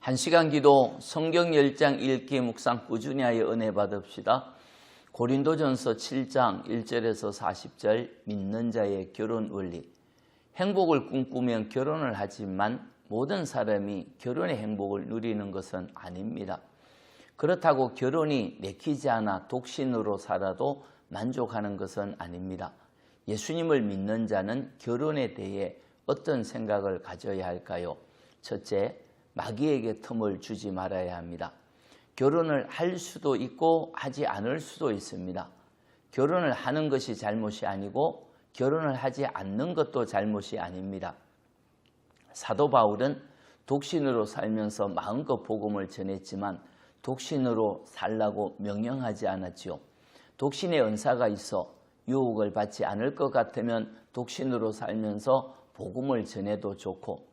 1시간 기도 성경 10장 읽기 묵상 꾸준히 하여 은혜 받읍시다. 고린도전서 7장 1절에서 40절 믿는 자의 결혼 원리. 행복을 꿈꾸면 결혼을 하지만 모든 사람이 결혼의 행복을 누리는 것은 아닙니다. 그렇다고 결혼이 내키지 않아 독신으로 살아도 만족하는 것은 아닙니다. 예수님을 믿는 자는 결혼에 대해 어떤 생각을 가져야 할까요? 첫째, 마귀에게 틈을 주지 말아야 합니다. 결혼을 할 수도 있고 하지 않을 수도 있습니다. 결혼을 하는 것이 잘못이 아니고 결혼을 하지 않는 것도 잘못이 아닙니다. 사도 바울은 독신으로 살면서 마음껏 복음을 전했지만 독신으로 살라고 명령하지 않았지요. 독신의 은사가 있어 유혹을 받지 않을 것 같으면 독신으로 살면서 복음을 전해도 좋고,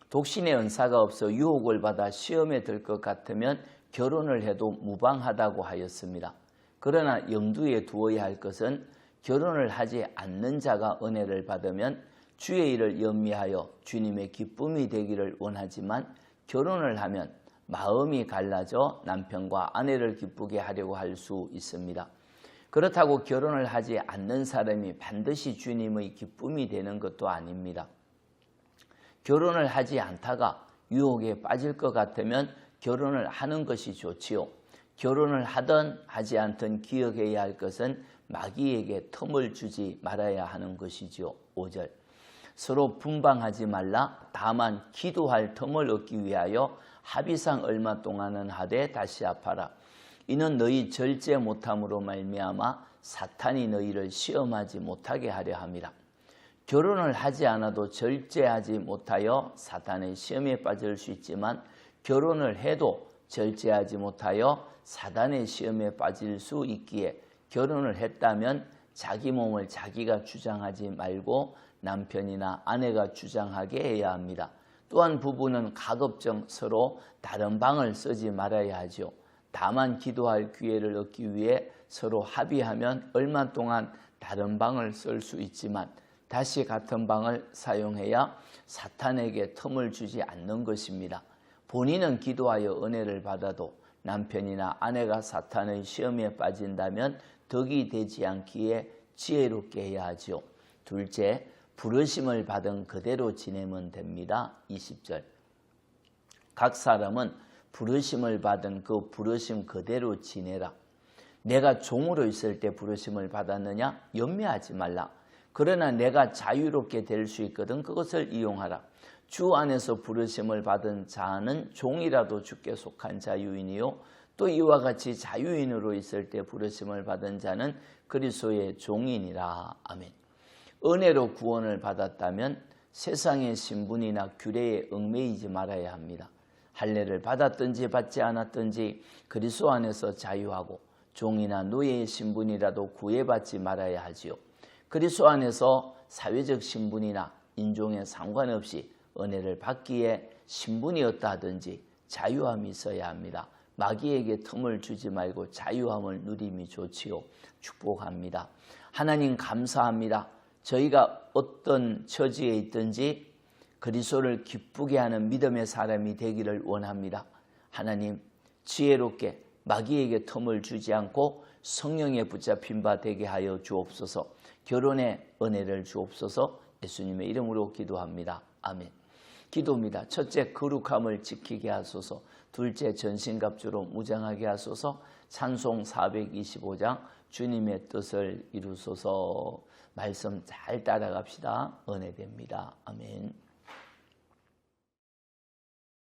독신의 은사가 없어 유혹을 받아 시험에 들 것 같으면 결혼을 해도 무방하다고 하였습니다. 그러나 염두에 두어야 할 것은 결혼을 하지 않는 자가 은혜를 받으면 주의 일을 염려하여 주님의 기쁨이 되기를 원하지만, 결혼을 하면 마음이 갈라져 남편과 아내를 기쁘게 하려고 할 수 있습니다. 그렇다고 결혼을 하지 않는 사람이 반드시 주님의 기쁨이 되는 것도 아닙니다. 결혼을 하지 않다가 유혹에 빠질 것 같으면 결혼을 하는 것이 좋지요. 결혼을 하든 하지 않든 기억해야 할 것은 마귀에게 틈을 주지 말아야 하는 것이지요. 5절. 서로 분방하지 말라. 다만 기도할 틈을 얻기 위하여 합의상 얼마 동안은 하되 다시 합하라. 이는 너희 절제 못함으로 말미암아 사탄이 너희를 시험하지 못하게 하려 함이라. 결혼을 하지 않아도 절제하지 못하여 사탄의 시험에 빠질 수 있지만, 결혼을 해도 절제하지 못하여 사탄의 시험에 빠질 수 있기에 결혼을 했다면 자기 몸을 자기가 주장하지 말고 남편이나 아내가 주장하게 해야 합니다. 또한 부부는 가급적 서로 다른 방을 쓰지 말아야 하죠. 다만 기도할 기회를 얻기 위해 서로 합의하면 얼마 동안 다른 방을 쓸 수 있지만 다시 같은 방을 사용해야 사탄에게 틈을 주지 않는 것입니다. 본인은 기도하여 은혜를 받아도 남편이나 아내가 사탄의 시험에 빠진다면 덕이 되지 않기에 지혜롭게 해야 하죠. 둘째, 부르심을 받은 그대로 지내면 됩니다. 20절. 각 사람은 부르심을 받은 그 부르심 그대로 지내라. 내가 종으로 있을 때 부르심을 받았느냐? 염려하지 말라. 그러나 내가 자유롭게 될 수 있거든 그것을 이용하라. 주 안에서 부르심을 받은 자는 종이라도 주께 속한 자유인이요, 또 이와 같이 자유인으로 있을 때 부르심을 받은 자는 그리스도의 종이니라. 아멘. 은혜로 구원을 받았다면 세상의 신분이나 규례에 얽매이지 말아야 합니다. 할례를 받았든지 받지 않았든지 그리스도 안에서 자유하고 종이나 노예의 신분이라도 구애받지 말아야 하지요. 그리스도 안에서 사회적 신분이나 인종에 상관없이 은혜를 받기에 신분이 없다 하든지 자유함이 있어야 합니다. 마귀에게 틈을 주지 말고 자유함을 누림이 좋지요. 축복합니다. 하나님 감사합니다. 저희가 어떤 처지에 있든지 그리스도를 기쁘게 하는 믿음의 사람이 되기를 원합니다. 하나님 지혜롭게 마귀에게 틈을 주지 않고 성령에 붙잡힌 바 되게 하여 주옵소서. 결혼의 은혜를 주옵소서. 예수님의 이름으로 기도합니다. 아멘. 기도입니다. 첫째, 거룩함을 지키게 하소서. 둘째, 전신갑주로 무장하게 하소서. 찬송 425장 주님의 뜻을 이루소서. 말씀 잘 따라갑시다. 은혜됩니다. 아멘.